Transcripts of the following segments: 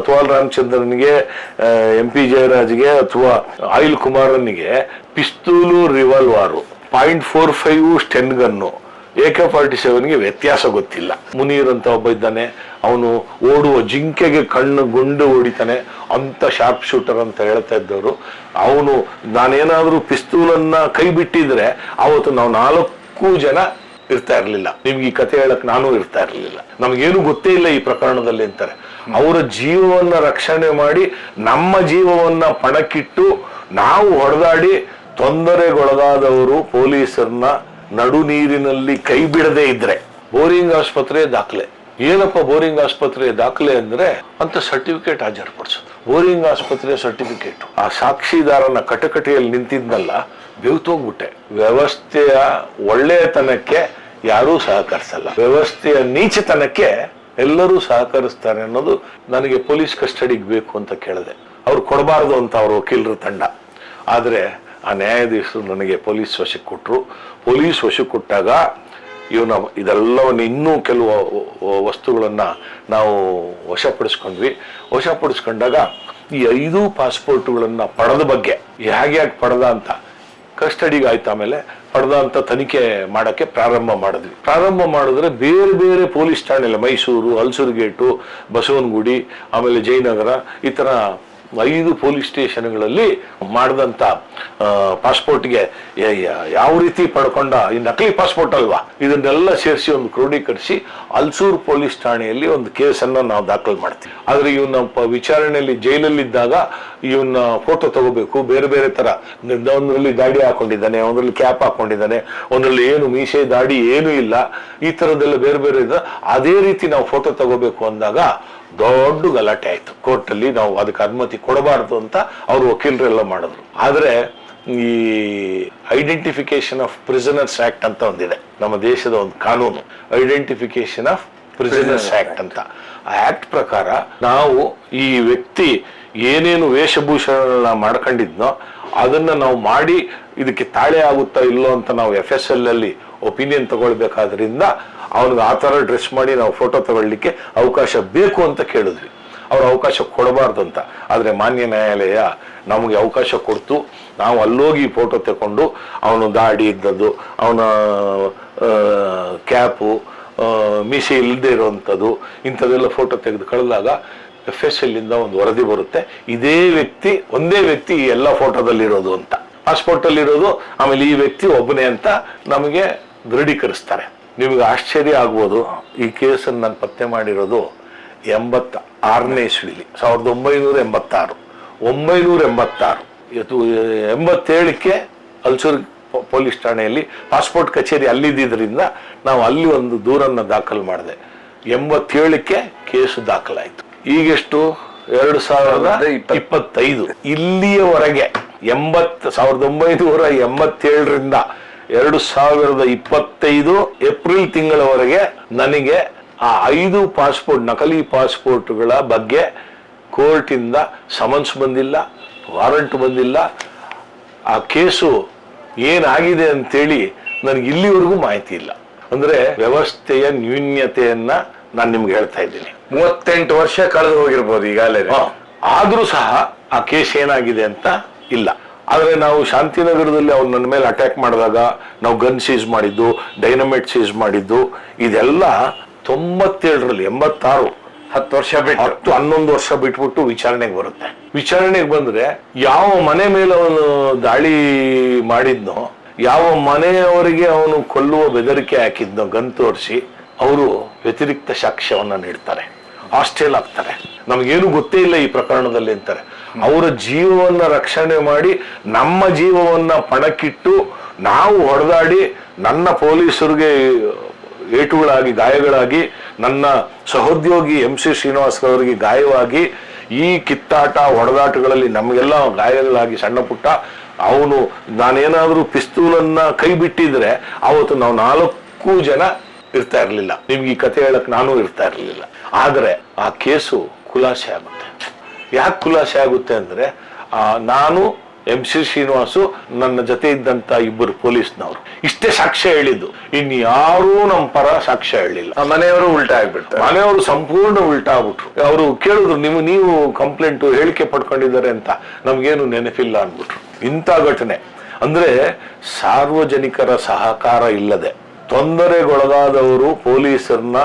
ಕೊತ್ವಾಲ್ ರಾಮಚಂದ್ರನ್ಗೆ, MP ಜಯರಾಜ್ಗೆ ಅಥವಾ oil ಕುಮಾರನ್ಗೆ ಪಿಸ್ತೂಲು ರಿವಾಲ್ವಾರು, .45 ಸ್ಟೆನ್ gun, AK-47ಗೆ ವ್ಯತ್ಯಾಸ ಗೊತ್ತಿಲ್ಲ. ಮುನೀರ್ ಅಂತ ಒಬ್ಬ ಇದ್ದಾನೆ, ಅವನು ಓಡುವ ಜಿಂಕೆಗೆ ಕಣ್ಣು ಗುಂಡು ಹೊಡಿತಾನೆ, ಅಂತ ಶಾರ್ಪ್ ಶೂಟರ್ ಅಂತ ಹೇಳ್ತಾ ಇದ್ದವರು. ಅವನು ನಾನೇನಾದ್ರೂ ಪಿಸ್ತೂಲನ್ನ ಕೈ ಬಿಟ್ಟಿದ್ರೆ ಅವತ್ತು ನಾವು 4 ಜನ ಇರ್ತಾ ಇರ್ಲಿಲ್ಲ. ನಿಮ್ಗೆ ಈ ಕಥೆ ಹೇಳಕ್ ನಾನು ಇರ್ತಾ ಇರ್ಲಿಲ್ಲ. ನಮ್ಗೇನು ಗೊತ್ತೇ ಇಲ್ಲ ಈ ಪ್ರಕರಣದಲ್ಲಿ ಅಂತಾರೆ. ಅವರ ಜೀವವನ್ನ ರಕ್ಷಣೆ ಮಾಡಿ ನಮ್ಮ ಜೀವವನ್ನ ಪಣಕ್ಕಿಟ್ಟು ನಾವು ಹೊಡೆದಾಡಿ ತೊಂದರೆಗೊಳಗಾದವರು ಪೊಲೀಸರನ್ನ ನಡು ನೀರಿನಲ್ಲಿ ಕೈ ಬಿಡದೆ ಇದ್ರೆ ಬೋರಿಂಗ್ ಆಸ್ಪತ್ರೆ ದಾಖಲೆ. ಏನಪ್ಪ ಬೋರಿಂಗ್ ಆಸ್ಪತ್ರೆ ದಾಖಲೆ ಅಂದ್ರೆ ಅಂತ ಸರ್ಟಿಫಿಕೇಟ್ ಹಾಜರುಪಡಿಸೋದು. ಬೋರಿಂಗ್ ಆಸ್ಪತ್ರೆ ಸರ್ಟಿಫಿಕೇಟ್. ಆ ಸಾಕ್ಷಿದಾರನ ಕಟಕಟೆಯಲ್ಲಿ ನಿಂತಿದ್ನಲ್ಲ, ಬೆವ್ತೋಗ್ಬಿಟ್ಟೆ. ವ್ಯವಸ್ಥೆಯ ಒಳ್ಳೆಯತನಕ್ಕೆ ಯಾರೂ ಸಹಕರಿಸಲ್ಲ, ವ್ಯವಸ್ಥೆಯ ನೀಚತನಕ್ಕೆ ಎಲ್ಲರೂ ಸಹಕರಿಸ್ತಾರೆ ಅನ್ನೋದು ನನಗೆ ಪೊಲೀಸ್ ಕಸ್ಟಡಿಗೆ ಬೇಕು ಅಂತ ಕೇಳಿದೆ. ಅವ್ರು ಕೊಡಬಾರ್ದು ಅಂತ ಅವ್ರ ವಕೀಲರ ತಂಡ. ಆದ್ರೆ ಆ ನ್ಯಾಯಾಧೀಶರು ನನಗೆ ಪೊಲೀಸ್ ವಶಕ್ಕೆ ಕೊಟ್ಟರು. ಪೊಲೀಸ್ ವಶಕ್ಕೆ ಕೊಟ್ಟಾಗ ಇವನ ಇದೆಲ್ಲವನ್ನು ಇನ್ನೂ ಕೆಲವು ವಸ್ತುಗಳನ್ನ ನಾವು ವಶಪಡಿಸ್ಕೊಂಡ್ವಿ. ವಶಪಡಿಸ್ಕೊಂಡಾಗ ಈ 5 ಪಾಸ್ಪೋರ್ಟ್ಗಳನ್ನ ಪಡೆದ ಬಗ್ಗೆ ಹೇಗೆ ಪಡೆದ ಅಂತ ಕಸ್ಟಡಿಗೆ ಆಯ್ತು. ಆಮೇಲೆ ಪಡೆದ ಅಂತ ತನಿಖೆ ಮಾಡಕ್ಕೆ ಪ್ರಾರಂಭ ಮಾಡಿದ್ವಿ. ಪ್ರಾರಂಭ ಮಾಡಿದ್ರೆ ಬೇರೆ ಬೇರೆ ಪೊಲೀಸ್ ಠಾಣೆಲ್ಲ, ಮೈಸೂರು, ಹಲಸೂರುಗೇಟು, ಬಸವನಗುಡಿ, ಆಮೇಲೆ ಜಯನಗರ, ಈ ತರ 5 ಪೊಲೀಸ್ ಸ್ಟೇಷನ್ಗಳಲ್ಲಿ ಮಾಡಿದಂತ ಪಾಸ್ಪೋರ್ಟ್ಗೆ ಯಾವ ರೀತಿ ಪಡ್ಕೊಂಡ, ಈ ನಕಲಿ ಪಾಸ್ಪೋರ್ಟ್ ಅಲ್ವಾ, ಇದನ್ನೆಲ್ಲ ಸೇರಿಸಿ ಒಂದು ಕ್ರೋಢೀಕರಿಸಿ ಹಲಸೂರು ಪೊಲೀಸ್ ಠಾಣೆಯಲ್ಲಿ ಒಂದು ಕೇಸನ್ನ ನಾವು ದಾಖಲು ಮಾಡ್ತೀವಿ. ಆದ್ರೆ ಇವನ ವಿಚಾರಣೆಯಲ್ಲಿ ಜೈಲಲ್ಲಿದ್ದಾಗ ಇವನ್ನ ಫೋಟೋ ತಗೋಬೇಕು, ಬೇರೆ ಬೇರೆ ತರ. ಒಂದ್ರಲ್ಲಿ ದಾಡಿ ಹಾಕೊಂಡಿದ್ದಾನೆ, ಒಂದ್ರಲ್ಲಿ ಕ್ಯಾಪ್ ಹಾಕೊಂಡಿದ್ದಾನೆ, ಒಂದ್ರಲ್ಲಿ ಏನು ಮೀಸೆ ದಾಡಿ ಏನೂ ಇಲ್ಲ, ಈ ತರದೆಲ್ಲ ಬೇರೆ ಬೇರೆ ಇದೆ. ಅದೇ ರೀತಿ ನಾವು ಫೋಟೋ ತಗೋಬೇಕು ಅಂದಾಗ ದೊಡ್ಡ ಗಲಾಟೆ ಆಯ್ತು ಕೋರ್ಟಲ್ಲಿ. ನಾವು ಅದಕ್ಕೆ ಅನುಮತಿ ಕೊಡಬಾರ್ದು ಅಂತ ಅವ್ರ ವಕೀಲರೆಲ್ಲ ಮಾಡಿದ್ರು. ಆದ್ರೆ ಈ ಐಡೆಂಟಿಫಿಕೇಶನ್ ಆಫ್ ಪ್ರಿಸನರ್ಸ್ ಆಕ್ಟ್ ಅಂತ ಒಂದಿದೆ ನಮ್ಮ ದೇಶದ ಒಂದು ಕಾನೂನು, ಐಡೆಂಟಿಫಿಕೇಶನ್ ಆಫ್ ಪ್ರಿಸನರ್ಸ್ ಆಕ್ಟ್ ಅಂತ. ಆ ಆಕ್ಟ್ ಪ್ರಕಾರ ನಾವು ಈ ವ್ಯಕ್ತಿ ಏನೇನು ವೇಷಭೂಷಣ ಮಾಡ್ಕೊಂಡಿದ್ನೋ ಅದನ್ನ ನಾವು ಮಾಡಿ ಇದಕ್ಕೆ ತಾಳೆ ಆಗುತ್ತಾ ಇಲ್ಲೋ ಅಂತ ನಾವು FSL ಅಲ್ಲಿ ಒಪಿನಿಯನ್ ತಗೊಳ್ಬೇಕಾದ್ರಿಂದ ಅವನಿಗೆ ಆ ತರ ಡ್ರೆಸ್ ಮಾಡಿ ನಾವು ಫೋಟೋ ತಗೊಳ್ಳಿಕ್ಕೆ ಅವಕಾಶ ಬೇಕು ಅಂತ ಕೇಳಿದ್ವಿ. ಅವ್ರ ಅವಕಾಶ ಕೊಡಬಾರ್ದು ಅಂತ. ಆದ್ರೆ ಮಾನ್ಯ ನ್ಯಾಯಾಲಯ ನಮಗೆ ಅವಕಾಶ ಕೊಡ್ತು. ನಾವು ಅಲ್ಲೋಗಿ ಫೋಟೋ ತಗೊಂಡು ಅವನು ದಾಡಿ ಇದ್ದದ್ದು, ಅವನ ಕ್ಯಾಪು, ಮೀಸೆ ಇಲ್ಲದೆ ಇರುವಂಥದ್ದು, ಇಂಥದ್ದೆಲ್ಲ ಫೋಟೋ ತೆಗೆದು ಕಳೆದಾಗ FSL ಇಂದ ಒಂದು ವರದಿ ಬರುತ್ತೆ. ಇದೇ ವ್ಯಕ್ತಿ, ಒಂದೇ ವ್ಯಕ್ತಿ ಈ ಎಲ್ಲ ಫೋಟೋದಲ್ಲಿರೋದು ಅಂತ, ಪಾಸ್ಪೋರ್ಟ್ ಅಲ್ಲಿ ಇರೋದು, ಆಮೇಲೆ ಈ ವ್ಯಕ್ತಿ ಒಬ್ಬನೇ ಅಂತ ನಮಗೆ ದೃಢೀಕರಿಸ್ತಾರೆ. ನಿಮಗೆ ಆಶ್ಚರ್ಯ ಆಗ್ಬೋದು, ಈ ಕೇಸನ್ನು ನಾನು ಪತ್ತೆ ಮಾಡಿರೋದು 86ನೇ ಇಸ್ವಿಲಿ, 1986. 986 ಇವತ್ತು 87ಕ್ಕೆ ಹಲಸೂರು ಪೊಲೀಸ್ ಠಾಣೆಯಲ್ಲಿ ಪಾಸ್ಪೋರ್ಟ್ ಕಚೇರಿ ಅಲ್ಲಿದ್ದರಿಂದ ನಾವು ಅಲ್ಲಿ ಒಂದು ದೂರನ್ನ ದಾಖಲು ಮಾಡಿದೆ. 87ಕ್ಕೆ ಕೇಸು ದಾಖಲಾಯಿತು. ಈಗೆಷ್ಟು 2025. ಇಲ್ಲಿಯವರೆಗೆ 1987ರಿಂದ 2025 ಏಪ್ರಿಲ್ ತಿಂಗಳವರೆಗೆ ನನಗೆ ಆ 5 ಪಾಸ್ಪೋರ್ಟ್, ನಕಲಿ ಪಾಸ್ಪೋರ್ಟ್ಗಳ ಬಗ್ಗೆ ಕೋರ್ಟಿಂದ ಸಮನ್ಸ್ ಬಂದಿಲ್ಲ, ವಾರಂಟ್ ಬಂದಿಲ್ಲ. ಆ ಕೇಸು ಏನಾಗಿದೆ ಅಂತೇಳಿ ನನಗೆ ಇಲ್ಲಿವರೆಗೂ ಮಾಹಿತಿ ಇಲ್ಲ. ಅಂದ್ರೆ ವ್ಯವಸ್ಥೆಯ ನ್ಯೂನ್ಯತೆಯನ್ನ ನಾನು ನಿಮ್ಗೆ ಹೇಳ್ತಾ ಇದ್ದೀನಿ. 38 ವರ್ಷ ಕಳೆದು ಹೋಗಿರ್ಬೋದು ಈಗಾಗಲೇ. ಆದ್ರೂ ಸಹ ಆ ಕೇಸ್ ಏನಾಗಿದೆ ಅಂತ ಇಲ್ಲ. ಆದ್ರೆ ನಾವು ಶಾಂತಿನಗರದಲ್ಲಿ ಅವ್ರು ನನ್ನ ಮೇಲೆ ಅಟ್ಯಾಕ್ ಮಾಡಿದಾಗ ನಾವು ಗನ್ ಸೀಸ್ ಮಾಡಿದ್ದು, ಡೈನಮೈಟ್ ಸೀಸ್ ಮಾಡಿದ್ದು, ಇದೆಲ್ಲ 97ರಲ್ಲಿ, 86, 10 ವರ್ಷ ಬಿಟ್ಟು 11 ವರ್ಷ ಬಿಟ್ಬಿಟ್ಟು ವಿಚಾರಣೆಗೆ ಬರುತ್ತೆ. ವಿಚಾರಣೆಗೆ ಬಂದ್ರೆ ಯಾವ ಮನೆ ಮೇಲೆ ಅವನು ದಾಳಿ ಮಾಡಿದ್ನೋ, ಯಾವ ಮನೆಯವರಿಗೆ ಅವನು ಕೊಲ್ಲುವ ಬೆದರಿಕೆ ಹಾಕಿದ್ನೋ ಗನ್ ತೋರಿಸಿ ಅವರು ವ್ಯತಿರಿಕ್ತ ಸಾಕ್ಷ್ಯವನ್ನ ನೀಡ್ತಾರೆ, ಹಾಸ್ಟೆಲ್ ಆಗ್ತಾರೆ. ನಮಗೇನು ಗೊತ್ತೇ ಇಲ್ಲ ಈ ಪ್ರಕರಣದಲ್ಲಿ ಅಂತಾರೆ. ಅವರ ಜೀವವನ್ನ ರಕ್ಷಣೆ ಮಾಡಿ ನಮ್ಮ ಜೀವವನ್ನ ಪಣಕ್ಕಿಟ್ಟು ನಾವು ಹೊಡೆದಾಡಿ ನನ್ನ ಪೊಲೀಸರಿಗೆ ಏಟುಗಳಾಗಿ, ಗಾಯಗಳಾಗಿ, ನನ್ನ ಸಹೋದ್ಯೋಗಿ MC ಶ್ರೀನಿವಾಸ್ ಅವರಿಗೆ ಗಾಯವಾಗಿ, ಈ ಕಿತ್ತಾಟ ಹೊಡೆದಾಟಗಳಲ್ಲಿ ನಮಗೆಲ್ಲ ಗಾಯಗಳಾಗಿ ಸಣ್ಣ ಪುಟ್ಟ. ಅವನು ನಾನೇನಾದ್ರೂ ಪಿಸ್ತೂಲನ್ನ ಕೈ ಬಿಟ್ಟಿದ್ರೆ ಅವತ್ತು ನಾವು 4 ಜನ ಇರ್ತಾ ಇರ್ಲಿಲ್ಲ. ನಿಮ್ಗೆ ಈ ಕಥೆ ಹೇಳಕ್ ನಾನು ಇರ್ತಾ ಇರ್ಲಿಲ್ಲ. ಆದ್ರೆ ಆ ಕೇಸು ಖುಲಾಸೆ ಆಗುತ್ತೆ. ಯಾಕೆ ಖುಲಾಸೆ ಆಗುತ್ತೆ ಅಂದ್ರೆ ನಾನು MC ಶ್ರೀನಿವಾಸು, ನನ್ನ ಜೊತೆ ಇದ್ದಂತ ಇಬ್ಬರು ಪೊಲೀಸ್ನವರು. ಇಷ್ಟೇ ಸಾಕ್ಷ್ಯ ಹೇಳಿದ್ದು, ಇನ್ಯಾರೂ ನಮ್ಮ ಪರ ಸಾಕ್ಷ್ಯ ಹೇಳಿಲ್ಲ. ಮನೆಯವರು ಉಲ್ಟಾ ಆಗ್ಬಿಡ್ತಾರೆ. ಮನೆಯವರು ಸಂಪೂರ್ಣ ಉಲ್ಟಾ ಆಗ್ಬಿಟ್ರು. ಅವರು ಕೇಳಿದ್ರು, ನೀವು ಕಂಪ್ಲೇಂಟ್ ಹೇಳಿಕೆ ಪಡ್ಕೊಂಡಿದ್ದಾರೆ ಅಂತ, ನಮ್ಗೇನು ನೆನಪಿಲ್ಲ ಅಂದ್ಬಿಟ್ರು. ಇಂಥ ಘಟನೆ ಅಂದ್ರೆ ಸಾರ್ವಜನಿಕರ ಸಹಕಾರ ಇಲ್ಲದೆ ತೊಂದರೆಗೊಳಗಾದವರು ಪೊಲೀಸರನ್ನ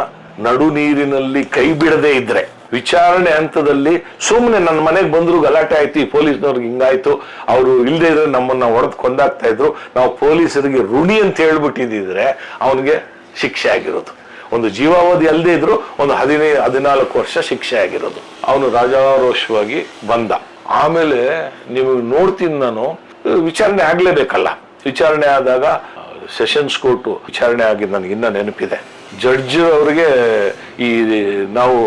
ನಡು ನೀರಿನಲ್ಲಿ ಕೈ ಬಿಡದೆ ಇದ್ರೆ, ವಿಚಾರಣೆ ಹಂತದಲ್ಲಿ ಸುಮ್ಮನೆ ನನ್ನ ಮನೆಗೆ ಬಂದ್ರು ಗಲಾಟೆ ಆಯ್ತು, ಈ ಪೊಲೀಸ್ನವ್ರಿಗೆ ಹಿಂಗಾಯ್ತು, ಅವರು ಇಲ್ಲದೆ ಇದ್ರೆ ನಮ್ಮನ್ನ ಹೊಡೆದು ಕೊಂದಾಗ್ತಾ ಇದ್ರು, ನಾವು ಪೊಲೀಸರಿಗೆ ಋಣಿ ಅಂತ ಹೇಳ್ಬಿಟ್ಟಿದ್ರೆ ಅವನಿಗೆ ಶಿಕ್ಷೆ ಆಗಿರೋದು. ಒಂದು ಜೀವಾವಧಿ ಅಲ್ಲದೆ ಇದ್ರು ಒಂದು 14 ವರ್ಷ ಶಿಕ್ಷೆ ಆಗಿರೋದು. ಅವನು ರಾಜಾರೋಷವಾಗಿ ಬಂದ. ಆಮೇಲೆ ನೀವು ನೋಡ್ತೀನಿ, ನಾನು ವಿಚಾರಣೆ ಆಗ್ಲೇಬೇಕಲ್ಲ. ವಿಚಾರಣೆ ಆದಾಗ ಸೆಷನ್ಸ್ ಕೋರ್ಟು ವಿಚಾರಣೆ ಆಗಿದ್ದು ನನಗಿನ್ನ ನೆನಪಿದೆ. ಜಡ್ಜ್ ಅವರಿಗೆ ಈ ನಾವು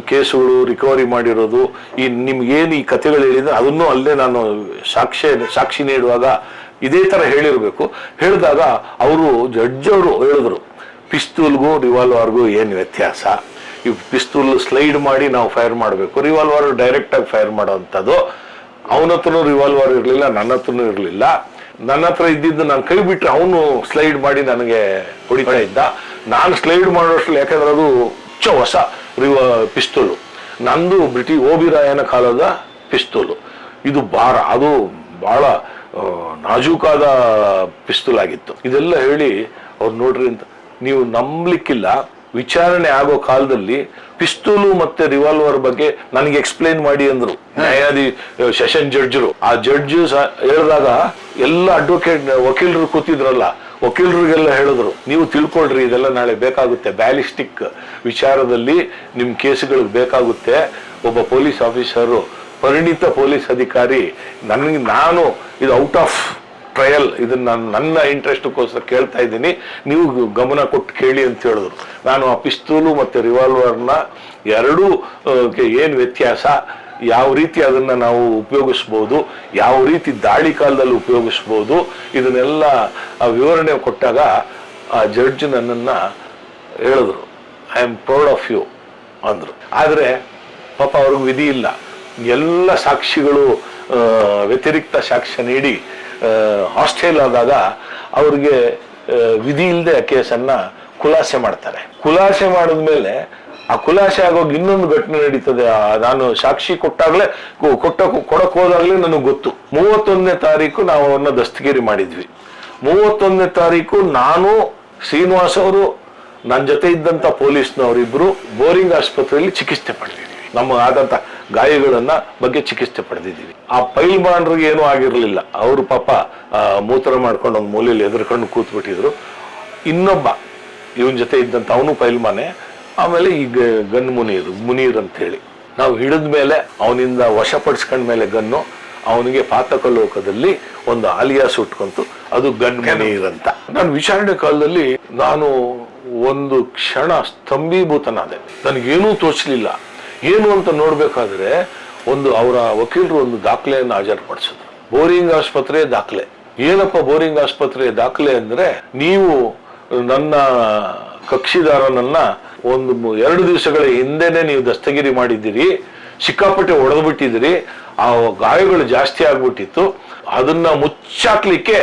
ಕೇಸುಗಳು ರಿಕವರಿ ಮಾಡಿರೋದು, ಈ ನಿಮ್ಗೇನು ಈ ಕಥೆಗಳು ಹೇಳಿದ್ರೆ ಅದನ್ನು ಅಲ್ಲೇ ನಾನು ಸಾಕ್ಷಿ ನೀಡುವಾಗ ಇದೇ ತರ ಹೇಳಿರ್ಬೇಕು. ಹೇಳಿದಾಗ ಅವರು ಜಡ್ಜ್ ಅವರು ಹೇಳಿದ್ರು, ಪಿಸ್ತೂಲ್ಗೂ ರಿವಾಲ್ವರ್ಗೂ ಏನು ವ್ಯತ್ಯಾಸ, ಈ ಪಿಸ್ತೂಲ್ ಸ್ಲೈಡ್ ಮಾಡಿ ನಾವು ಫೈರ್ ಮಾಡಬೇಕು, ರಿವಾಲ್ವರ್ ಡೈರೆಕ್ಟ್ ಆಗಿ ಫೈರ್ ಮಾಡೋವಂಥದ್ದು. ಅವನ ಹತ್ರನೂ ರಿವಾಲ್ವರ್ ಇರಲಿಲ್ಲ, ನನ್ನ ಹತ್ರನೂ ಇರಲಿಲ್ಲ. ನನ್ನ ಹತ್ರ ಇದ್ದಿದ್ದು ನಾನು ಕೈ ಬಿಟ್ರೆ ಅವನು ಸ್ಲೈಡ್ ಮಾಡಿ ನನಗೆ ಹೊಡಿತಾ ಇದ್ದ. ನಾನು ಸ್ಲೈಡ್ ಮಾಡೋಷ್ಟರಲ್ಲಿ, ಯಾಕಂದ್ರೆ ಅದು ಹೊಸ ಪಿಸ್ತೂಲು, ನಂದು ಓಬಿರಾಯನ ಕಾಲದ ಪಿಸ್ತೂಲು. ಇದು ಅದು ಬಹಳ ನಾಜೂಕಾದ ಪಿಸ್ತೂಲ್ ಆಗಿತ್ತು. ಇದೆಲ್ಲ ಹೇಳಿ ಅವ್ರು ನೋಡ್ರಿ ಅಂತ, ನೀವು ನಂಬಲಿಕ್ಕಿಲ್ಲ, ವಿಚಾರಣೆ ಆಗೋ ಕಾಲದಲ್ಲಿ ಪಿಸ್ತೂಲು ಮತ್ತೆ ರಿವಾಲ್ವರ್ ಬಗ್ಗೆ ನನಗೆ ಎಕ್ಸ್ಪ್ಲೇನ್ ಮಾಡಿ ಅಂದ್ರು ಸೆಷನ್ ಜಡ್ಜರು. ಆ ಜಡ್ಜ್ ಹೇಳಿದಾಗ ಎಲ್ಲ ವಕೀಲರು ಕೂತಿದ್ರಲ್ಲ, ವಕೀಲರಿಗೆಲ್ಲ ಹೇಳಿದ್ರು, ನೀವು ತಿಳ್ಕೊಳ್ರಿ, ಇದೆಲ್ಲ ನಾಳೆ ಬೇಕಾಗುತ್ತೆ, ಬ್ಯಾಲಿಸ್ಟಿಕ್ ವಿಚಾರದಲ್ಲಿ ನಿಮ್ ಕೇಸುಗಳಿಗೆ ಬೇಕಾಗುತ್ತೆ. ಒಬ್ಬ ಪೊಲೀಸ್ ಆಫೀಸರು, ಪರಿಣಿತ ಪೊಲೀಸ್ ಅಧಿಕಾರಿ, ನಾನು ಇದು ಔಟ್ ಆಫ್ ಟ್ರಯಲ್, ಇದನ್ನ ನನ್ನ ಇಂಟ್ರೆಸ್ಟ್ಗೋಸ್ಕರ ಕೇಳ್ತಾ ಇದ್ದೀನಿ, ನೀವು ಗಮನ ಕೊಟ್ಟು ಕೇಳಿ ಅಂತ ಹೇಳಿದ್ರು. ನಾನು ಆ ಪಿಸ್ತೂಲು ಮತ್ತೆ ರಿವಾಲ್ವರ್ನ ಎರಡೂ ಏನು ವ್ಯತ್ಯಾಸ, ಯಾವ ರೀತಿ ಅದನ್ನ ನಾವು ಉಪಯೋಗಿಸ್ಬೋದು, ಯಾವ ರೀತಿ ದಾಳಿ ಕಾಲದಲ್ಲಿ ಉಪಯೋಗಿಸ್ಬೋದು, ಇದನ್ನೆಲ್ಲ ವಿವರಣೆ ಕೊಟ್ಟಾಗ ಆ ಜಡ್ಜ್ ನನ್ನನ್ನ ಹೇಳಿದ್ರು, I am proud of you ಅಂದ್ರು. ಆದ್ರೆ ಪಾಪ ಅವ್ರಿಗೆ ವಿಧಿ ಇಲ್ಲ. ಎಲ್ಲ ಸಾಕ್ಷಿಗಳು ವ್ಯತಿರಿಕ್ತ ಸಾಕ್ಷ್ಯ ನೀಡಿ ಹಾಸ್ಟೆಲ್ ಆದಾಗ ಅವ್ರಿಗೆ ವಿಧಿ ಇಲ್ಲದೆ ಕೇಸನ್ನ ಖುಲಾಸೆ ಮಾಡ್ತಾರೆ. ಖುಲಾಸೆ ಮಾಡಿದ್ಮೇಲೆ ಆ ಖುಲಾಸೆ ಆಗೋಗಿ ಇನ್ನೊಂದು ಘಟನೆ ನಡೀತದೆ. ನಾನು ಸಾಕ್ಷಿ ಕೊಡಕ್ ಹೋದಾಗ್ಲೇ ನನಗೆ ಗೊತ್ತು. 31ನೇ ತಾರೀಕು ನಾವು ಅವನ್ನ ದಸ್ತಗಿರಿ ಮಾಡಿದ್ವಿ. 31ನೇ ತಾರೀಕು ನಾನು, ಶ್ರೀನಿವಾಸ್ ಅವರು, ನನ್ನ ಜೊತೆ ಇದ್ದಂತ ಪೊಲೀಸ್ನವರಿಬ್ರು ಬೋರಿಂಗ್ ಆಸ್ಪತ್ರೆಯಲ್ಲಿ ಚಿಕಿತ್ಸೆ ಪಡೆದಿದ್ವಿ. ನಮ್ಮ ಆದಂತ ಗಾಯಗಳನ್ನ ಬಗ್ಗೆ ಚಿಕಿತ್ಸೆ ಪಡೆದಿದ್ದೀವಿ. ಆ ಪೈಲ್ಮಾನ್ರಿಗೆ ಏನೂ ಆಗಿರ್ಲಿಲ್ಲ. ಅವರು ಪಾಪ ಮೂತ್ರ ಮಾಡ್ಕೊಂಡು ಒಂದು ಮೂಲೆಯಲ್ಲಿ ಎದುರ್ಕೊಂಡು ಕೂತ್ಬಿಟ್ಟಿದ್ರು. ಇನ್ನೊಬ್ಬ ಇವನ್ ಜೊತೆ ಇದ್ದಂತ ಅವನು ಪೈಲ್ಮಾನೆ. ಆಮೇಲೆ ಈಗ ಗನ್ ಮುನೀರ್ ಅಂತ ಹೇಳಿ ನಾವು ಹಿಡಿದ ಮೇಲೆ ಅವನಿಂದ ವಶಪಡಿಸ್ಕೊಂಡ್ಮೇಲೆ ಗನ್ನು ಅವನಿಗೆ ಪಾತಕ ಲೋಕದಲ್ಲಿ ಒಂದು ಆಲಿಯಾಸ್ ಉಟ್ಕೊಂತು, ಅದು ಗನ್ ಮುನೀರ್ ಅಂತ. ನಾನು ವಿಚಾರಣೆ ಕಾಲದಲ್ಲಿ ನಾನು ಒಂದು ಕ್ಷಣ ಸ್ತಂಭೀಭೂತನಾದೆ. ನನಗೇನೂ ತೋಚಲಿಲ್ಲ. ಏನು ಅಂತ ನೋಡ್ಬೇಕಾದ್ರೆ ಅವರ ವಕೀಲರು ಒಂದು ದಾಖಲೆಯನ್ನು ಹಾಜರುಪಡಿಸಿದ್ರು. ಬೋರಿಂಗ್ ಆಸ್ಪತ್ರೆ ದಾಖಲೆ. ಏನಪ್ಪ ಬೋರಿಂಗ್ ಆಸ್ಪತ್ರೆ ದಾಖಲೆ ಅಂದ್ರೆ, ನೀವು ನನ್ನ ಕಕ್ಷಿದಾರನನ್ನ 2 ದಿವಸಗಳ ಹಿಂದೆನೆ ನೀವು ದಸ್ತಗಿರಿ ಮಾಡಿದ್ದೀರಿ, ಸಿಕ್ಕಾಪಟ್ಟೆ ಹೊಡೆದು ಬಿಟ್ಟಿದ್ದೀರಿ, ಆ ಗಾಯಗಳು ಜಾಸ್ತಿ ಆಗ್ಬಿಟ್ಟಿತ್ತು, ಅದನ್ನ ಮುಚ್ಚಾಕ್ಲಿಕ್ಕೆ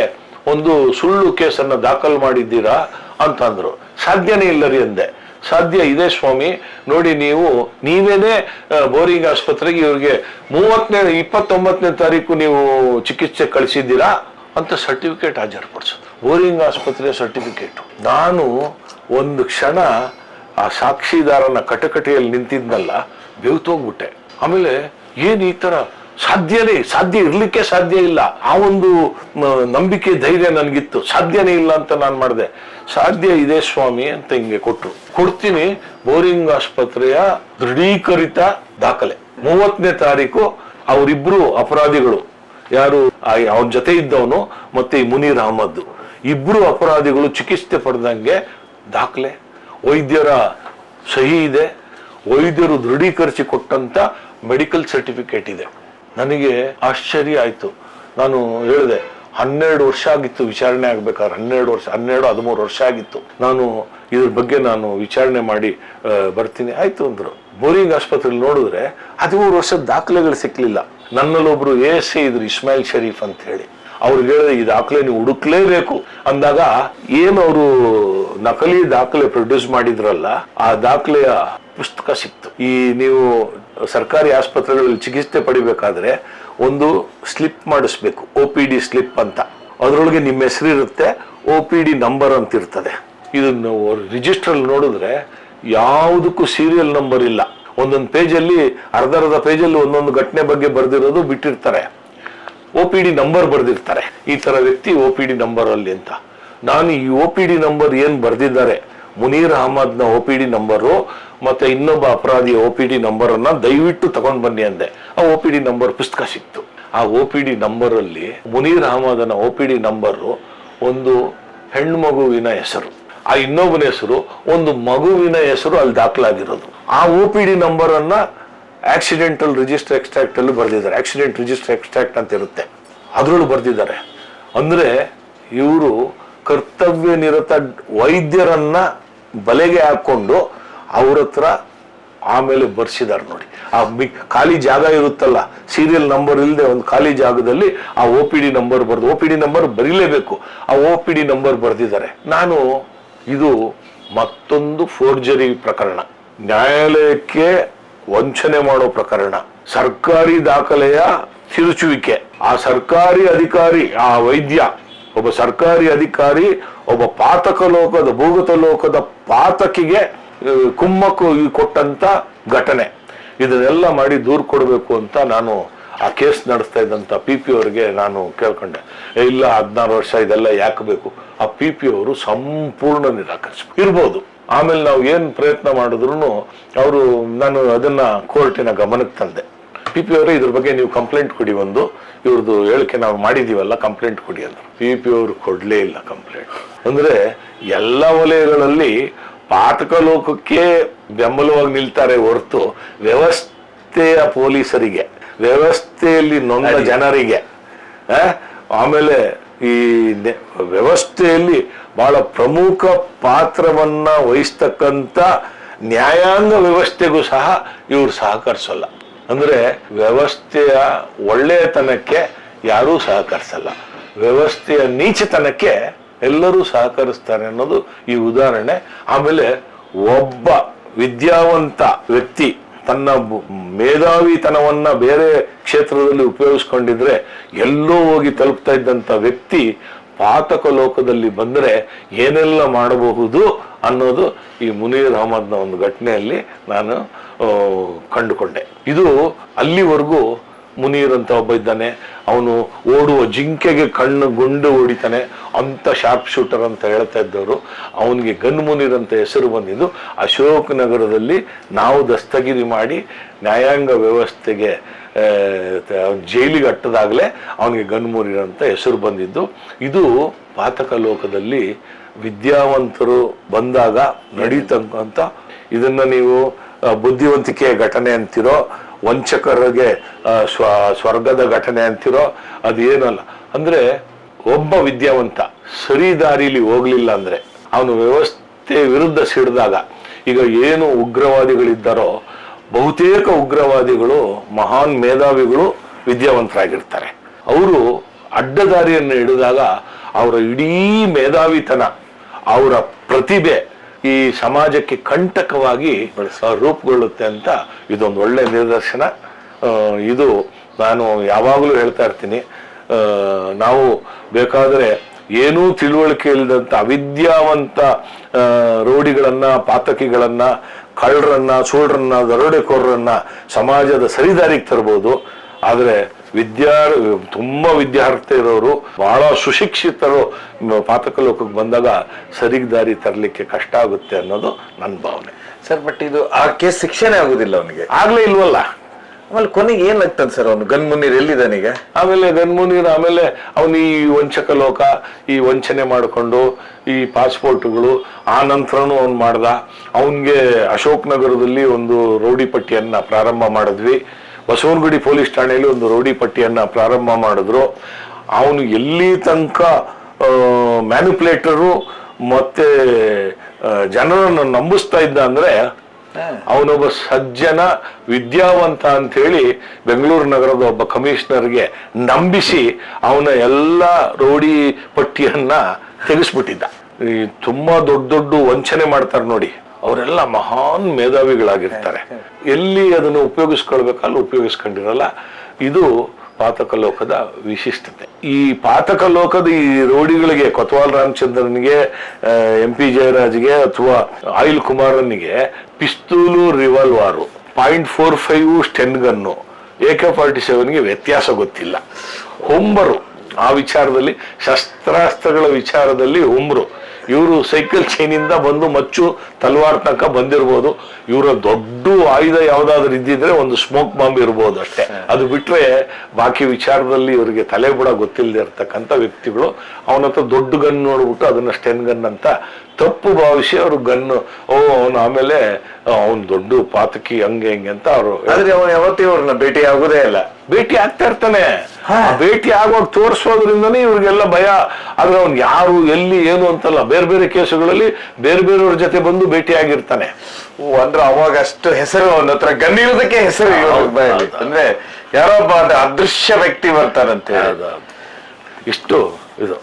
ಒಂದು ಸುಳ್ಳು ಕೇಸನ್ನ ದಾಖಲು ಮಾಡಿದ್ದೀರಾ ಅಂತಂದ್ರು. ಸಾಧ್ಯನೇ ಇಲ್ಲ ರೀ ಅಂದೆ. ಸಾಧ್ಯ ಇದೆ ಸ್ವಾಮಿ, ನೋಡಿ ನೀವೇನೆ ಬೋರಿಂಗ್ ಆಸ್ಪತ್ರೆಗೆ ಇವ್ರಿಗೆ 29ನೇ ತಾರೀಕು ನೀವು ಚಿಕಿತ್ಸೆ ಕಳಿಸಿದ್ದೀರಾ ಅಂತ ಸರ್ಟಿಫಿಕೇಟ್ ಹಾಜರುಪಡಿಸೋದು. ಬೋರಿಂಗ್ ಆಸ್ಪತ್ರೆ ಸರ್ಟಿಫಿಕೇಟ್. ನಾನು ಒಂದು ಕ್ಷಣ ಆ ಸಾಕ್ಷಿದಾರನ ಕಟಕಟೆಯಲ್ಲಿ ನಿಂತಿದ್ನಲ್ಲ, ಬೆವ್ತೋಗ್ಬಿಟ್ಟೆ. ಆಮೇಲೆ ಏನ್ ಈ ತರ ಸಾಧ್ಯ ಇರ್ಲಿಕ್ಕೆ ಸಾಧ್ಯ ಇಲ್ಲ. ಆ ಒಂದು ನಂಬಿಕೆ, ಧೈರ್ಯ ನನಗಿತ್ತು. ಸಾಧ್ಯನೇ ಇಲ್ಲ ಅಂತ ನಾನು ಮಾಡಿದೆ. ಸಾಧ್ಯ ಇದೆ ಸ್ವಾಮಿ ಅಂತ ಹಿಂಗೆ ಕೊಡ್ತೀನಿ. ಬೋರಿಂಗ್ ಆಸ್ಪತ್ರೆಯ ದೃಢೀಕರಿತ ದಾಖಲೆ. 30ನೇ ತಾರೀಕು ಅವರಿಬ್ರು ಅಪರಾಧಿಗಳು, ಯಾರು ಅವನ ಜೊತೆ ಇದ್ದವನು ಮತ್ತೆ ಈ ಮುನೀರ್ ಅಹಮದ್, ಇಬ್ರು ಅಪರಾಧಿಗಳು ಚಿಕಿತ್ಸೆ ಪಡೆದಂಗೆ ದಾಖಲೆ, ವೈದ್ಯರ ಸಹಿ ಇದೆ, ವೈದ್ಯರು ದೃಢೀಕರಿಸಿ ಕೊಟ್ಟಂತ ಮೆಡಿಕಲ್ ಸರ್ಟಿಫಿಕೇಟ್ ಇದೆ. ನನಗೆ ಆಶ್ಚರ್ಯ ಆಯ್ತು. ನಾನು ಹೇಳಿದೆ, 12 ವರ್ಷ ಆಗಿತ್ತು ವಿಚಾರಣೆ ಆಗ್ಬೇಕಾದ್ರೆ. 13 ವರ್ಷ ಆಗಿತ್ತು. ನಾನು ಇದ್ರ ಬಗ್ಗೆ ವಿಚಾರಣೆ ಮಾಡಿ ಬರ್ತೀನಿ ಆಯ್ತು ಅಂದ್ರು. ಬೋರಿಂಗ್ ಆಸ್ಪತ್ರೆಯಲ್ಲಿ ನೋಡಿದ್ರೆ 13 ವರ್ಷದ ದಾಖಲೆಗಳು ಸಿಕ್ಲಿಲ್ಲ. ನನ್ನಲ್ಲೊಬ್ರು ಎಸ್ ಇದ್ರು ಇಸ್ಮಾಯಿಲ್ ಶರೀಫ್ ಅಂತ ಹೇಳಿ, ಅವ್ರಿಗೆ ಹೇಳಿದೆ ಈ ದಾಖಲೆ ನೀವು ಹುಡುಕ್ಲೇಬೇಕು ಅಂದಾಗ ಏನು ಅವರು ನಕಲಿ ದಾಖಲೆ ಪ್ರೊಡ್ಯೂಸ್ ಮಾಡಿದ್ರಲ್ಲ, ಆ ದಾಖಲೆಯ ಪುಸ್ತಕ ಸಿಕ್ತು. ಈ ನೀವು ಸರ್ಕಾರಿ ಆಸ್ಪತ್ರೆಗಳಲ್ಲಿ ಚಿಕಿತ್ಸೆ ಪಡಿಬೇಕಾದ್ರೆ ಒಂದು ಸ್ಲಿಪ್ ಮಾಡಿಸ್ಬೇಕು, OPD ಸ್ಲಿಪ್ ಅಂತ. ಅದರೊಳಗೆ ನಿಮ್ಮ ಹೆಸರು ಇರುತ್ತೆ, OPD ನಂಬರ್ ಅಂತ ಇರ್ತದೆ. ಇದನ್ನು ರಿಜಿಸ್ಟರ್ ನೋಡಿದ್ರೆ ಯಾವುದಕ್ಕೂ ಸೀರಿಯಲ್ ನಂಬರ್ ಇಲ್ಲ. ಒಂದೊಂದು ಪೇಜಲ್ಲಿ ಅರ್ಧ ಪೇಜಲ್ಲಿ ಒಂದೊಂದು ಘಟನೆ ಬಗ್ಗೆ ಬರ್ದಿರೋದು ಬಿಟ್ಟಿರ್ತಾರೆ, OPD ನಂಬರ್ ಬರ್ದಿರ್ತಾರೆ. ಈ ತರ ವ್ಯಕ್ತಿ OPD ನಂಬರ್ ಅಲ್ಲಿ ಅಂತ. ನಾನು ಈ OPD ನಂಬರ್ ಏನ್ ಬರ್ದಿದ್ದಾರೆ, ಮುನೀರ್ ಅಹಮದ್ನ OPD ನಂಬರು ಮತ್ತೆ ಇನ್ನೊಬ್ಬ ಅಪರಾಧಿಯ OPD ನಂಬರ್ ಅನ್ನ ದಯವಿಟ್ಟು ತಗೊಂಡ್ ಬನ್ನಿ ಅಂದೆ. ಆ OPD ನಂಬರ್ ಪುಸ್ತಕ ಸಿಕ್ತು. ಆ OPD ನಂಬರ್ ಅಲ್ಲಿ ಮುನೀರ್ ಅಹಮದನ OPD ನಂಬರು ಒಂದು ಹೆಣ್ಣು ಮಗುವಿನ ಹೆಸರು, ಆ ಇನ್ನೊಬ್ಬನ ಹೆಸರು ಒಂದು ಮಗುವಿನ ಹೆಸರು ಅಲ್ಲಿ ದಾಖಲಾಗಿರೋದು. ಆ OPD ನಂಬರ್ ಅನ್ನ ಆಕ್ಸಿಡೆಂಟಲ್ ರಿಜಿಸ್ಟರ್ ಎಕ್ಸ್ಟ್ರಾಕ್ಟ್ ಅಲ್ಲಿ ಬರ್ದಿದ್ದಾರೆ. ಆಕ್ಸಿಡೆಂಟ್ ರಿಜಿಸ್ಟರ್ ಎಕ್ಸ್ಟ್ರಾಕ್ಟ್ ಅಂತ ಇರುತ್ತೆ, ಅದ್ರಲ್ಲೂ ಬರ್ದಿದ್ದಾರೆ. ಅಂದ್ರೆ ಇವರು ಕರ್ತವ್ಯ ನಿರತ ವೈದ್ಯರನ್ನ ಬಲೆಗೆ ಹಾಕೊಂಡು ಅವ್ರ ಹತ್ರ ಆಮೇಲೆ ಬರ್ಸಿದಾರೆ ನೋಡಿ. ಆ ಖಾಲಿ ಜಾಗ ಇರುತ್ತಲ್ಲ, ಸೀರಿಯಲ್ ನಂಬರ್ ಇಲ್ಲದೆ ಒಂದು ಖಾಲಿ ಜಾಗದಲ್ಲಿ ಆ OPD ನಂಬರ್ ಬರ್ದು, OPD ನಂಬರ್ ಬರೀಲೇಬೇಕು, ಆ OPD ನಂಬರ್ ಬರ್ದಿದ್ದಾರೆ. ನಾನು ಇದು ಮತ್ತೊಂದು ಫೋರ್ಜರಿ ಪ್ರಕರಣ, ನ್ಯಾಯಾಲಯಕ್ಕೆ ವಂಚನೆ ಮಾಡೋ ಪ್ರಕರಣ, ಸರ್ಕಾರಿ ದಾಖಲೆಯ ತಿರುಚುವಿಕೆ. ಆ ಸರ್ಕಾರಿ ಅಧಿಕಾರಿ, ಆ ವೈದ್ಯ ಒಬ್ಬ ಸರ್ಕಾರಿ ಅಧಿಕಾರಿ ಒಬ್ಬ ಪಾತಕ ಲೋಕದ ಭೂಗತ ಲೋಕದ ಪಾತಕಿಗೆ ಕುಮ್ಮಕ್ಕು ಕೊಟ್ಟಂತ ಘಟನೆ. ಇದನ್ನೆಲ್ಲ ಮಾಡಿ ದೂರು ಕೊಡಬೇಕು ಅಂತ ನಾನು ಆ ಕೇಸ್ ನಡೆಸ್ತಾ ಇದ್ದಂತ PP ಅವರಿಗೆ ನಾನು ಕೇಳ್ಕೊಂಡೆ. ಇಲ್ಲ 16 ವರ್ಷ ಇದೆಲ್ಲ ಯಾಕೆ ಬೇಕು? ಆ PP ಅವರು ಸಂಪೂರ್ಣ ನಿರಾಕರಿಸ್ಬೇಕು. ಇರ್ಬೋದು, ಆಮೇಲೆ ನಾವು ಏನ್ ಪ್ರಯತ್ನ ಮಾಡಿದ್ರು ಅವರು, ನಾನು ಅದನ್ನ ಕೋರ್ಟಿನ ಗಮನಕ್ಕೆ ತಂದೆ. PP ಅವರೇ ಇದ್ರ ಬಗ್ಗೆ ನೀವು ಕಂಪ್ಲೇಂಟ್ ಕೊಡಿ, ಒಂದು ಇವ್ರದ್ದು ಹೇಳಿಕೆ ನಾವು ಮಾಡಿದೀವಲ್ಲ ಕಂಪ್ಲೇಂಟ್ ಕೊಡಿ ಅಂದ್ರು. PP ಅವರು ಕೊಡ್ಲೇ ಇಲ್ಲ ಕಂಪ್ಲೇಂಟ್. ಅಂದ್ರೆ ಎಲ್ಲ ವಲಯಗಳಲ್ಲಿ ಪಾತಕ ಲೋಕಕ್ಕೆ ಬೆಂಬಲವಾಗಿ ನಿಲ್ತಾರೆ ಹೊರತು ವ್ಯವಸ್ಥೆಯ ಪೊಲೀಸರಿಗೆ, ವ್ಯವಸ್ಥೆಯಲ್ಲಿ ನೊಂದ ಜನರಿಗೆ, ಆಮೇಲೆ ಈ ವ್ಯವಸ್ಥೆಯಲ್ಲಿ ಬಹಳ ಪ್ರಮುಖ ಪಾತ್ರವನ್ನ ವಹಿಸ್ತಕ್ಕಂಥ ನ್ಯಾಯಾಂಗ ವ್ಯವಸ್ಥೆಗೂ ಸಹ ಇವ್ರು ಸಹಕರಿಸಲ್ಲ. ಅಂದ್ರೆ ವ್ಯವಸ್ಥೆಯ ಒಳ್ಳೆಯತನಕ್ಕೆ ಯಾರೂ ಸಹಕರಿಸಲ್ಲ, ವ್ಯವಸ್ಥೆಯ ನೀಚತನಕ್ಕೆ ಎಲ್ಲರೂ ಸಹಕರಿಸ್ತಾರೆ ಅನ್ನೋದು ಈ ಉದಾಹರಣೆ. ಆಮೇಲೆ ಒಬ್ಬ ವಿದ್ಯಾವಂತ ವ್ಯಕ್ತಿ ತನ್ನ ಮೇಧಾವಿತನವನ್ನ ಬೇರೆ ಕ್ಷೇತ್ರದಲ್ಲಿ ಉಪಯೋಗಿಸ್ಕೊಂಡಿದ್ರೆ ಎಲ್ಲೋ ಹೋಗಿ ತಲುಪ್ತಾ ಇದ್ದಂತ ವ್ಯಕ್ತಿ ಪಾತಕ ಲೋಕದಲ್ಲಿ ಬಂದ್ರೆ ಏನೆಲ್ಲ ಮಾಡಬಹುದು ಅನ್ನೋದು ಈ ಮುನೀರ್ ಅಹಮದ್ನ ಒಂದು ಘಟನೆಯಲ್ಲಿ ನಾನು ಕಂಡುಕೊಂಡೆ. ಇದು ಅಲ್ಲಿವರೆಗೂ ಮುನೀರ್ ಅಂತ ಒಬ್ಬ ಇದ್ದಾನೆ, ಅವನು ಓಡುವ ಜಿಂಕೆಗೆ ಕಣ್ಣು ಗುಂಡು ಹೊಡಿತಾನೆ ಅಂತ ಶಾರ್ಪ್ ಶೂಟರ್ ಅಂತ ಹೇಳ್ತಾ ಇದ್ದವರು, ಅವನಿಗೆ ಗನ್ ಮುನೀರ್ ಅಂತ ಹೆಸರು ಬಂದಿದ್ದು ಅಶೋಕ್ ನಗರದಲ್ಲಿ ನಾವು ದಸ್ತಗಿರಿ ಮಾಡಿ ನ್ಯಾಯಾಂಗ ವ್ಯವಸ್ಥೆಗೆ ಜೈಲಿಗೆ ಅಟ್ಟದಾಗಲೇ ಅವನಿಗೆ ಗನ್ ಮುನೀರ್ ಅಂತ ಹೆಸರು ಬಂದಿದ್ದು. ಇದು ಪಾತಕ ಲೋಕದಲ್ಲಿ ವಿದ್ಯಾವಂತರು ಬಂದಾಗ ನಡೀತಕ್ಕಂಥ, ಇದನ್ನ ನೀವು ಬುದ್ಧಿವಂತಿಕೆಯ ಘಟನೆ ಅಂತಿರೋ, ವಂಚಕರಿಗೆ ಸ್ವರ್ಗದ ಘಟನೆ ಅಂತಿರೋ, ಅದೇನಲ್ಲ. ಅಂದ್ರೆ ಒಬ್ಬ ವಿದ್ಯಾವಂತ ಸರಿ ದಾರಿಲಿ ಹೋಗ್ಲಿಲ್ಲ ಅಂದ್ರೆ, ಅವನು ವ್ಯವಸ್ಥೆ ವಿರುದ್ಧ ಸಿಡಿದಾಗ, ಈಗ ಏನು ಉಗ್ರವಾದಿಗಳಿದ್ದಾರೋ ಬಹುತೇಕ ಉಗ್ರವಾದಿಗಳು ಮಹಾನ್ ಮೇಧಾವಿಗಳು ವಿದ್ಯಾವಂತರಾಗಿರ್ತಾರೆ. ಅವರು ಅಡ್ಡದಾರಿಯನ್ನು ಹಿಡಿದಾಗ ಅವರ ಇಡೀ ಮೇಧಾವಿತನ, ಅವರ ಪ್ರತಿಭೆ ಈ ಸಮಾಜಕ್ಕೆ ಕಂಟಕವಾಗಿ ರೂಪುಗೊಳ್ಳುತ್ತೆ ಅಂತ ಇದೊಂದು ಒಳ್ಳೆ ನಿದರ್ಶನ. ಇದು ನಾನು ಯಾವಾಗಲೂ ಹೇಳ್ತಾ ಇರ್ತೀನಿ, ನಾವು ಬೇಕಾದರೆ ಏನೂ ತಿಳುವಳಿಕೆ ಇಲ್ಲದಂತ ಅವಿದ್ಯಾವಂತ ರೋಡಿಗಳನ್ನ, ಪಾತಕಿಗಳನ್ನ, ಕಳ್ಳರನ್ನ, ಸುಳ್ರನ್ನ, ದರೋಡೆಕೋರರನ್ನ ಸಮಾಜದ ಸರಿದಾರಿಗೆ ತರಬಹುದು. ಆದ್ರೆ ತುಂಬಾ ವಿದ್ಯಾರ್ಥಿ ಇರೋರು, ಬಹಳ ಸುಶಿಕ್ಷಿತರು ಪಾತಕ ಲೋಕಕ್ಕೆ ಬಂದಾಗ ಸರಿಗ್ ದಾರಿ ತರಲಿಕ್ಕೆ ಕಷ್ಟ ಆಗುತ್ತೆ ಅನ್ನೋದು ನನ್ನ ಭಾವನೆ. ಸರ್, ಬಟ್ ಇದು ಆ ಕೇಸ್ ಶಿಕ್ಷೆನೇ ಆಗುದಿಲ್ಲ ಅವನಿಗೆ, ಆಗ್ಲೇ ಇಲ್ವಲ್ಲ. ಆಮೇಲೆ ಕೊನೆಗೆ ಏನಾಗ್ತದೆ ಸರ್, ಅವನು ಗನ್ ಮುನೀರ್ ಎಲ್ಲಿದ್ದಾನೀಗ? ಆಮೇಲೆ ಗನ್ ಮುನೀರ್, ಆಮೇಲೆ ಅವನು ಈ ವಂಚಕ ಲೋಕ, ಈ ವಂಚನೆ ಮಾಡಿಕೊಂಡು ಈ ಪಾಸ್ಪೋರ್ಟ್ಗಳು, ಆ ನಂತರನು ಅವ್ನು ಮಾಡ್ದ. ಅವನ್ಗೆ ಅಶೋಕ್ ನಗರದಲ್ಲಿ ಒಂದು ರೌಡಿ ಪಟ್ಟಿಯನ್ನ ಪ್ರಾರಂಭ ಮಾಡಿದ್ವಿ. ಬಸವನಗುಡಿ ಪೊಲೀಸ್ ಠಾಣೆಯಲ್ಲಿ ಒಂದು ರೌಡಿ ಪಟ್ಟಿಯನ್ನ ಪ್ರಾರಂಭ ಮಾಡಿದ್ರು. ಅವನು ಎಲ್ಲಿ ತನಕ ಮ್ಯಾನಿಪುಲೇಟರು ಮತ್ತೆ ಜನರನ್ನು ನಂಬಿಸ್ತಾ ಇದ್ದ ಅಂದ್ರೆ, ಅವನೊಬ್ಬ ಸಜ್ಜನ ವಿದ್ಯಾವಂತ ಅಂತೇಳಿ ಬೆಂಗಳೂರು ನಗರದ ಒಬ್ಬ ಕಮಿಷನರ್ಗೆ ನಂಬಿಸಿ ಅವನ ಎಲ್ಲ ರೋಡಿ ಪಟ್ಟಿಯನ್ನ ತೆಗೆಸ್ಬಿಟ್ಟಿದ್ದ. ಈ ತುಂಬಾ ದೊಡ್ಡ ದೊಡ್ಡ ವಂಚನೆ ಮಾಡ್ತಾರೆ ನೋಡಿ, ಅವರೆಲ್ಲ ಮಹಾನ್ ಮೇಧಾವಿಗಳಾಗಿರ್ತಾರೆ. ಎಲ್ಲಿ ಅದನ್ನು ಉಪಯೋಗಿಸ್ಕೊಳ್ಬೇಕಲ್ಲ ಉಪಯೋಗಿಸ್ಕೊಂಡಿರಲ್ಲ. ಇದು ಪಾತಕ ಲೋಕದ ವಿಶಿಷ್ಟತೆ. ಈ ಪಾತಕ ಲೋಕದ ಈ ರೋಡಿಗಳಿಗೆ ಕೊತ್ವಾಲ್ ರಾಮಚಂದ್ರನಿಗೆ, MP ಜಯರಾಜ್ಗೆ ಅಥವಾ ಆಯಿಲ್ ಕುಮಾರನಿಗೆ ಪಿಸ್ತೂಲು ರಿವಾಲ್ವಾರು, .45 ಸ್ಟೆನ್ ಗನ್ನು, AK-47ಗೆ ವ್ಯತ್ಯಾಸ ಗೊತ್ತಿಲ್ಲ. ಹೊಂಬರು ಆ ವಿಚಾರದಲ್ಲಿ, ಶಸ್ತ್ರಾಸ್ತ್ರಗಳ ವಿಚಾರದಲ್ಲಿ ಹೊಂಬರು. ಇವರು ಸೈಕಲ್ ಚೈನಿಂದ ಬಂದು ಮಚ್ಚು ತಲ್ವಾರ್ ತನಕ ಬಂದಿರ್ಬೋದು. ಇವರ ದೊಡ್ಡ ಆಯುಧ ಯಾವ್ದಾದ್ರು ಇದ್ದಿದ್ರೆ ಒಂದು ಸ್ಮೋಕ್ ಬಾಂಬ್ ಇರ್ಬೋದು ಅಷ್ಟೇ. ಅದು ಬಿಟ್ರೆ ಬಾಕಿ ವಿಚಾರದಲ್ಲಿ ಇವರಿಗೆ ತಲೆ ಬುಡ ಗೊತ್ತಿಲ್ಲದೆ ಇರ್ತಕ್ಕಂಥ ವ್ಯಕ್ತಿಗಳು. ಅವನ ಹತ್ರ ದೊಡ್ಡ ಗನ್ ನೋಡ್ಬಿಟ್ಟು ಅದನ್ನ ಸ್ಟೆನ್ ಗನ್ ಅಂತ ತಪ್ಪು ಭಾವಿಸಿ ಅವರು ಗನ್ನು ಅವನು ಆಮೇಲೆ ಅವನ್ ದೊಡ್ಡ ಪಾತಕಿ ಹಂಗೆ ಹಿಂಗೆ ಅಂತ ಅವರು. ಆದ್ರೆ ಅವನು ಯಾವತ್ತೂ ಇವ್ರನ್ನ ಭೇಟಿ ಆಗುದೇ ಇಲ್ಲ. ಭೇಟಿ ಆಗ್ತಾ ಇರ್ತಾನೆ. ಭೇಟಿ ಆಗುವಾಗ ತೋರಿಸೋದ್ರಿಂದನೇ ಇವ್ರಿಗೆಲ್ಲ ಭಯ. ಆದ್ರೆ ಅವ್ನು ಯಾರು ಎಲ್ಲಿ ಏನು ಅಂತಲ್ಲ, ಬೇರೆ ಬೇರೆ ಕೇಸುಗಳಲ್ಲಿ ಬೇರೆ ಬೇರೆಯವ್ರ ಜೊತೆ ಬಂದು ಭೇಟಿ ಆಗಿರ್ತಾನೆ. ಅಂದ್ರೆ ಅವಾಗ ಅಷ್ಟು ಹೆಸರು ಅವನ ಹತ್ರ ಗನ್ ಇರೋದಕ್ಕೆ ಹೆಸರು. ಅಂದ್ರೆ ಯಾರೊಬ್ಬ ಅಂದ್ರೆ ಅದೃಶ್ಯ ವ್ಯಕ್ತಿ ಬರ್ತಾರಂತೆ. ಇಷ್ಟು ಇದು